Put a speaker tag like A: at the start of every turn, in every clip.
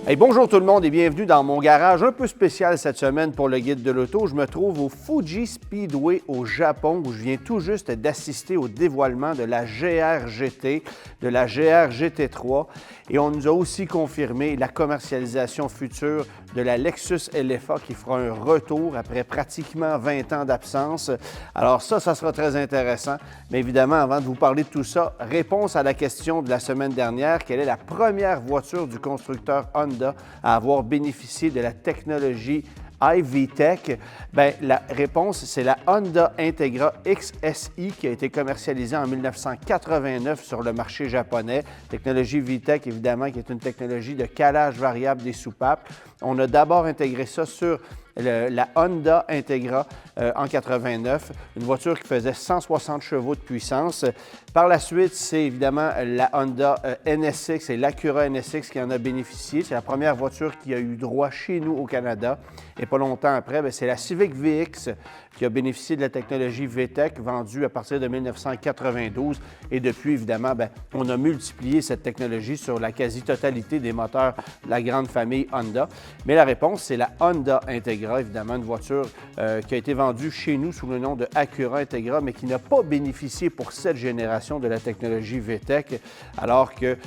A: Hey, bonjour tout le monde et bienvenue dans mon garage un peu spécial cette semaine pour le guide de l'auto. Je me trouve au Fuji Speedway au Japon où je viens tout juste d'assister au dévoilement de la GR GT, de la GR GT3 et on nous a aussi confirmé la commercialisation future de la Lexus LFA qui fera un retour après pratiquement 20 ans d'absence. Alors ça sera très intéressant. Mais évidemment, avant de vous parler de tout ça, réponse à la question de la semaine dernière, quelle est la première voiture du constructeur Honda à avoir bénéficié de la technologie iVTEC? Bien, la réponse, c'est la Honda Integra XSI qui a été commercialisée en 1989 sur le marché japonais. Technologie VTEC, évidemment, qui est une technologie de calage variable des soupapes. On a d'abord intégré ça sur la Honda Integra en 89, une voiture qui faisait 160 chevaux de puissance. Par la suite, c'est évidemment la Honda NSX et l'Acura NSX qui en a bénéficié. C'est la première voiture qui a eu droit chez nous au Canada. Et pas longtemps après, c'est la Civic VX qui a bénéficié de la technologie VTEC vendue à partir de 1992. Et depuis, évidemment, on a multiplié cette technologie sur la quasi-totalité des moteurs de la grande famille Honda. Mais la réponse, c'est la Honda Integra, évidemment, une voiture qui a été vendue chez nous sous le nom de Acura Integra, mais qui n'a pas bénéficié pour cette génération de la technologie VTEC, alors que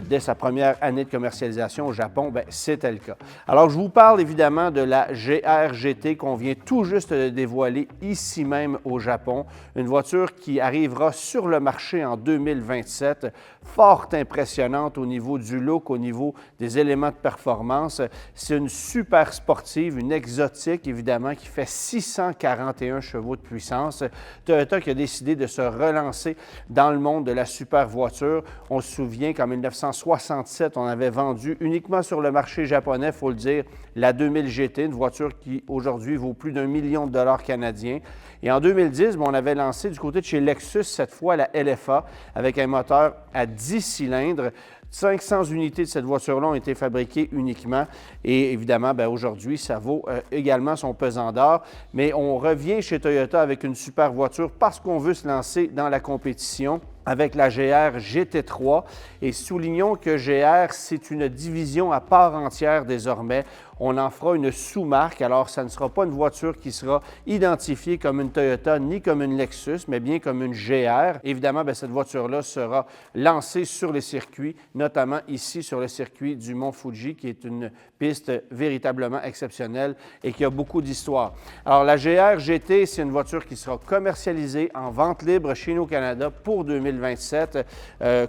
A: dès sa première année de commercialisation au Japon, c'était le cas. Alors, je vous parle évidemment de la GR GT qu'on vient tout juste de dévoiler ici même au Japon, une voiture qui arrivera sur le marché en 2027, fort impressionnante au niveau du look, au niveau des éléments de performance. C'est une super sportive, une exotique évidemment, qui fait 641 chevaux de puissance. Toyota qui a décidé de se relancer dans le monde de la super voiture. On se souvient qu'en 1967, on avait vendu uniquement sur le marché japonais, il faut le dire, la 2000 GT, une voiture qui aujourd'hui vaut plus d'1 million de dollars canadiens. Et en 2010, on avait lancé du côté de chez Lexus, cette fois la LFA, avec un moteur à 10 cylindres. 500 unités de cette voiture-là ont été fabriquées uniquement et évidemment, aujourd'hui, ça vaut également son pesant d'or. Mais on revient chez Toyota avec une super voiture parce qu'on veut se lancer dans la compétition avec la GR GT3 et soulignons que GR, c'est une division à part entière désormais. On en fera une sous-marque, alors ça ne sera pas une voiture qui sera identifiée comme une Toyota ni comme une Lexus, mais bien comme une GR. Évidemment, cette voiture-là sera lancée sur les circuits, notamment ici sur le circuit du Mont Fuji, qui est une piste véritablement exceptionnelle et qui a beaucoup d'histoire. Alors, la GR GT, c'est une voiture qui sera commercialisée en vente libre chez nous au Canada pour 2027.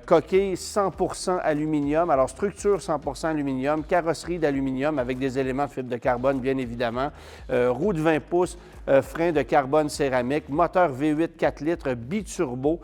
A: Coquille 100% aluminium, alors structure 100% aluminium, carrosserie d'aluminium avec des éléments de fibre de carbone, bien évidemment, roue de 20 pouces, frein de carbone céramique, moteur V8 4 litres biturbo,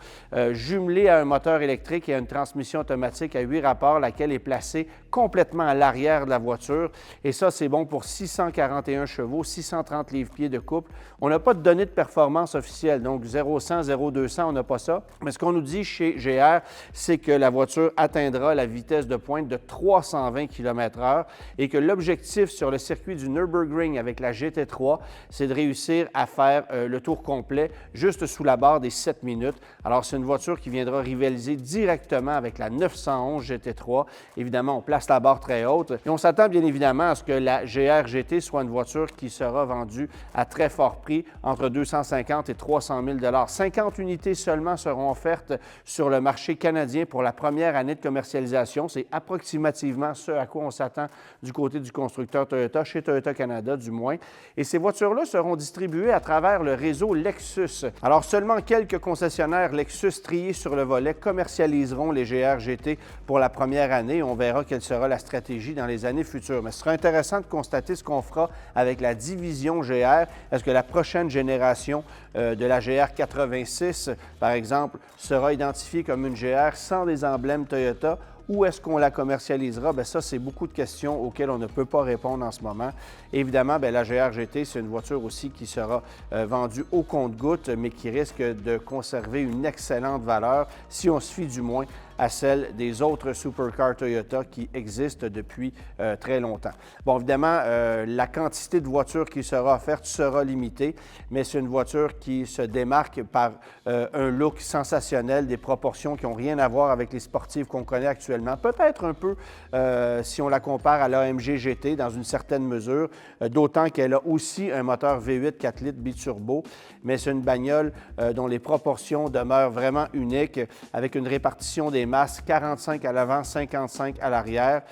A: jumelé à un moteur électrique et à une transmission automatique à 8 rapports, laquelle est placée complètement à l'arrière de la voiture. Et ça, c'est bon pour 641 chevaux, 630 livres-pieds de couple. On n'a pas de données de performance officielles, donc 0-100, 0-200, on n'a pas ça. Mais ce qu'on nous dit chez GR, c'est que la voiture atteindra la vitesse de pointe de 320 km/h et que l'objectif sur le circuit du Nürburgring avec la GT3, c'est de réussir à faire le tour complet juste sous la barre des 7 minutes. Alors, c'est une voiture qui viendra rivaliser directement avec la 911 GT3. Évidemment, on place la barre très haute et on s'attend bien évidemment à ce que la GR GT soit une voiture qui sera vendue à très fort prix, entre 250 et 300 000 $. 50 unités seulement seront offertes sur le marché canadien pour la première année de commercialisation. C'est approximativement ce à quoi on s'attend du côté du constructeur Toyota, chez Toyota Canada du moins. Et ces voitures-là seront distribuées à travers le réseau Lexus. Alors, seulement quelques concessionnaires Lexus triés sur le volet commercialiseront les GR GT pour la première année. On verra quelle sera la stratégie dans les années futures. Mais ce sera intéressant de constater ce qu'on fera avec la division GR. Est-ce que la prochaine génération de la GR 86, par exemple, sera identifiée comme une GR sans des emblèmes Toyota? Où est-ce qu'on la commercialisera? Ça, c'est beaucoup de questions auxquelles on ne peut pas répondre en ce moment. Évidemment, la GR GT, c'est une voiture aussi qui sera vendue au compte-gouttes, mais qui risque de conserver une excellente valeur si on se fie du moins à celle des autres supercars Toyota qui existent depuis très longtemps. Bon, évidemment, la quantité de voitures qui sera offerte sera limitée, mais c'est une voiture qui se démarque par un look sensationnel, des proportions qui n'ont rien à voir avec les sportives qu'on connaît actuellement. Peut-être un peu si on la compare à l'AMG GT dans une certaine mesure, d'autant qu'elle a aussi un moteur V8 4 litres biturbo, mais c'est une bagnole dont les proportions demeurent vraiment uniques, avec une répartition des masses 45 à l'avant, 55 à l'arrière,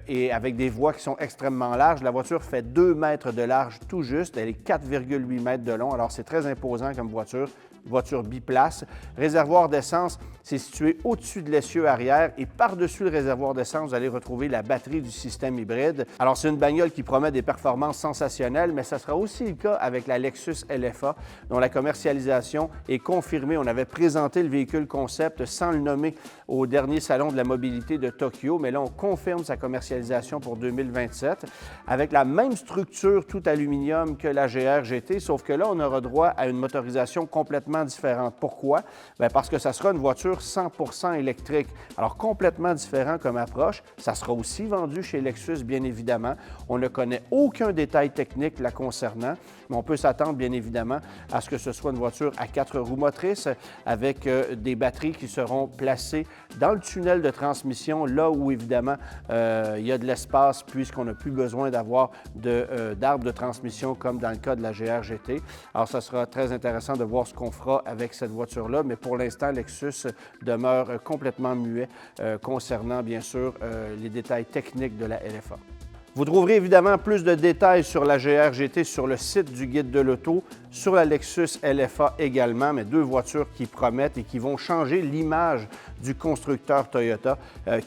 A: et avec des voies qui sont extrêmement larges. La voiture fait 2 mètres de large tout juste, elle est 4,8 mètres de long, alors c'est très imposant comme voiture biplace. Réservoir d'essence, c'est situé au-dessus de l'essieu arrière et par-dessus le réservoir d'essence, vous allez retrouver la batterie du système hybride. Alors, c'est une bagnole qui promet des performances sensationnelles, mais ça sera aussi le cas avec la Lexus LFA, dont la commercialisation est confirmée. On avait présenté le véhicule concept sans le nommer au dernier salon de la mobilité de Tokyo, mais là, on confirme sa commercialisation pour 2027 avec la même structure tout aluminium que la GR GT, sauf que là, on aura droit à une motorisation complètement différente. Pourquoi? Bien, parce que ça sera une voiture 100% électrique. Alors, complètement différent comme approche. Ça sera aussi vendu chez Lexus, bien évidemment. On ne connaît aucun détail technique la concernant, mais on peut s'attendre, bien évidemment, à ce que ce soit une voiture à 4 roues motrices avec des batteries qui seront placées dans le tunnel de transmission, là où, évidemment, il y a de l'espace puisqu'on n'a plus besoin d'avoir d'arbre de transmission comme dans le cas de la GR GT. Alors, ça sera très intéressant de voir ce qu'on fera avec cette voiture-là, mais pour l'instant, Lexus demeure complètement muet concernant, bien sûr, les détails techniques de la LFA. Vous trouverez évidemment plus de détails sur la GR GT sur le site du Guide de l'auto, sur la Lexus LFA également, mais 2 voitures qui promettent et qui vont changer l'image du constructeur Toyota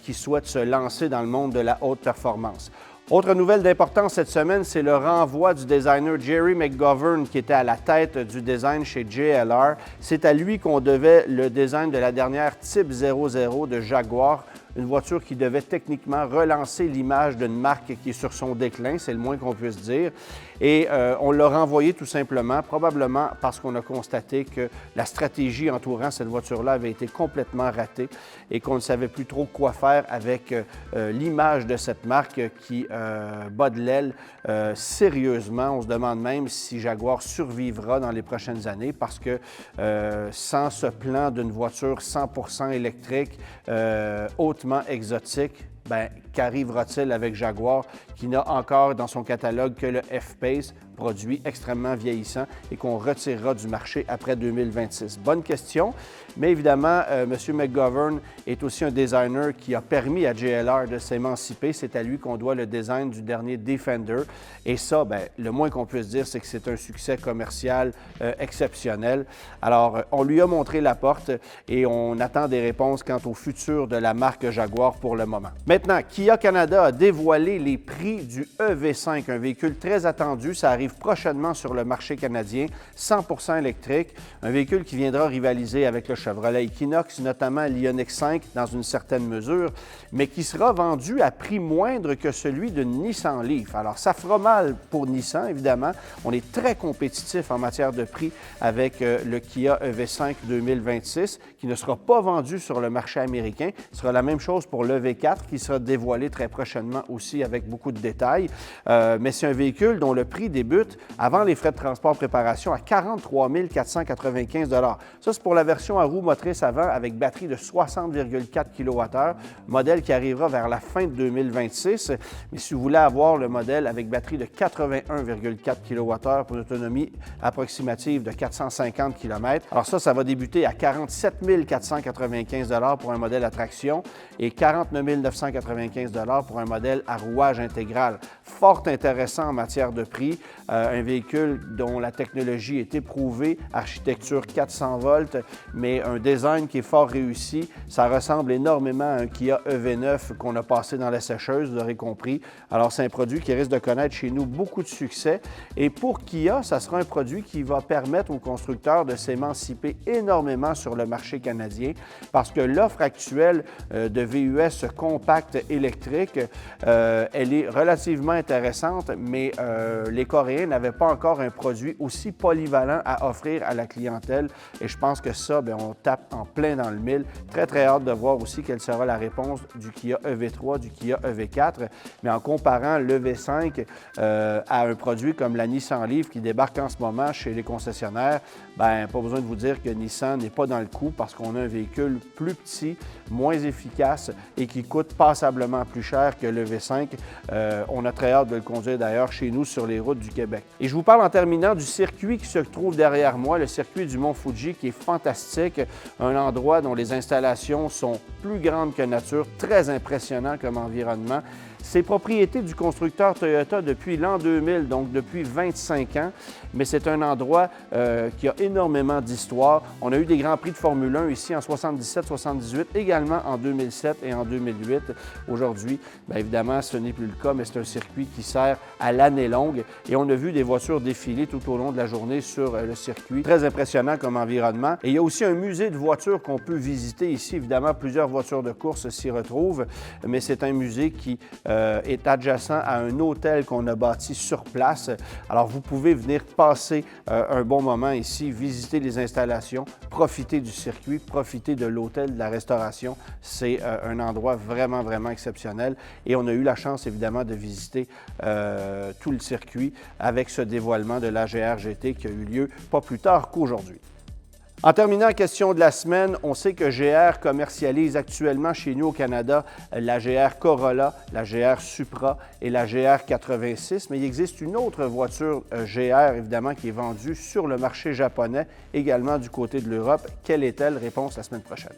A: qui souhaite se lancer dans le monde de la haute performance. Autre nouvelle d'importance cette semaine, c'est le renvoi du designer Jerry McGovern qui était à la tête du design chez JLR. C'est à lui qu'on devait le design de la dernière Type 00 de Jaguar, une voiture qui devait techniquement relancer l'image d'une marque qui est sur son déclin, c'est le moins qu'on puisse dire. Et on l'a renvoyé tout simplement, probablement parce qu'on a constaté que la stratégie entourant cette voiture-là avait été complètement ratée et qu'on ne savait plus trop quoi faire avec l'image de cette marque qui bat de l'aile sérieusement. On se demande même si Jaguar survivra dans les prochaines années parce que sans ce plan d'une voiture 100% électrique, hautement exotique, bien, qu'arrivera-t-il avec Jaguar qui n'a encore dans son catalogue que le F-Pace, produit extrêmement vieillissant et qu'on retirera du marché après 2026? Bonne question, mais évidemment, M. McGovern est aussi un designer qui a permis à JLR de s'émanciper. C'est à lui qu'on doit le design du dernier Defender. Et ça, bien, le moins qu'on puisse dire, c'est que c'est un succès commercial exceptionnel. Alors, on lui a montré la porte et on attend des réponses quant au futur de la marque Jaguar pour le moment. Maintenant, Kia Canada a dévoilé les prix du EV5, un véhicule très attendu. Ça arrive prochainement sur le marché canadien, 100% électrique, un véhicule qui viendra rivaliser avec le Chevrolet Equinox, notamment l'Ioniq 5 dans une certaine mesure, mais qui sera vendu à prix moindre que celui de Nissan Leaf. Alors, ça fera mal pour Nissan, évidemment. On est très compétitif en matière de prix avec le Kia EV5 2026, qui ne sera pas vendu sur le marché américain. Ce sera la même chose pour l'EV4, qui sera dévoilé très prochainement aussi avec beaucoup de détails. Mais c'est un véhicule dont le prix débute avant les frais de transport préparation à 43 495 $. Ça, c'est pour la version à roues motrices avant avec batterie de 60,4 kWh, modèle qui arrivera vers la fin de 2026. Mais si vous voulez avoir le modèle avec batterie de 81,4 kWh pour une autonomie approximative de 450 km, alors ça va débuter à 47 495 $ pour un modèle à traction et 49 995 $ pour un modèle à rouage intégral. Fort intéressant en matière de prix. Un véhicule dont la technologie est éprouvée, architecture 400 volts, mais un design qui est fort réussi. Ça ressemble énormément à un Kia EV9 qu'on a passé dans la sécheuse, vous aurez compris. Alors, c'est un produit qui risque de connaître chez nous beaucoup de succès. Et pour Kia, ça sera un produit qui va permettre aux constructeurs de s'émanciper énormément sur le marché canadien parce que l'offre actuelle de VUS compact électrique électrique. Elle est relativement intéressante, mais les Coréens n'avaient pas encore un produit aussi polyvalent à offrir à la clientèle. Et je pense que ça, bien, on tape en plein dans le mille. Très, très hâte de voir aussi quelle sera la réponse du Kia EV3, du Kia EV4. Mais en comparant l'EV5 à un produit comme la Nissan Leaf qui débarque en ce moment chez les concessionnaires, bien, pas besoin de vous dire que Nissan n'est pas dans le coup parce qu'on a un véhicule plus petit, moins efficace et qui coûte passablement plus cher que le V5. On a très hâte de le conduire d'ailleurs chez nous sur les routes du Québec. Et je vous parle en terminant du circuit qui se trouve derrière moi, le circuit du Mont Fuji qui est fantastique, un endroit dont les installations sont plus grandes que nature, très impressionnant comme environnement. C'est propriété du constructeur Toyota depuis l'an 2000, donc depuis 25 ans, mais c'est un endroit qui a énormément d'histoire. On a eu des Grands Prix de Formule 1 ici en 77, 78, également en 2007 et en 2008. Aujourd'hui, bien évidemment, ce n'est plus le cas, mais c'est un circuit qui sert à l'année longue et on a vu des voitures défiler tout au long de la journée sur le circuit. Très impressionnant comme environnement. Et il y a aussi un musée de voitures qu'on peut visiter ici. Évidemment, plusieurs voitures de course s'y retrouvent, mais c'est un musée qui est adjacent à un hôtel qu'on a bâti sur place. Alors, vous pouvez venir passer un bon moment ici, visiter les installations, profiter du circuit, profiter de l'hôtel, de la restauration. C'est un endroit vraiment, vraiment exceptionnel. Et on a eu la chance, évidemment, de visiter tout le circuit avec ce dévoilement de la GR GT qui a eu lieu pas plus tard qu'aujourd'hui. En terminant, question de la semaine, on sait que GR commercialise actuellement chez nous au Canada la GR Corolla, la GR Supra et la GR 86, mais il existe une autre voiture GR, évidemment, qui est vendue sur le marché japonais, également du côté de l'Europe. Quelle est-elle? Réponse la semaine prochaine.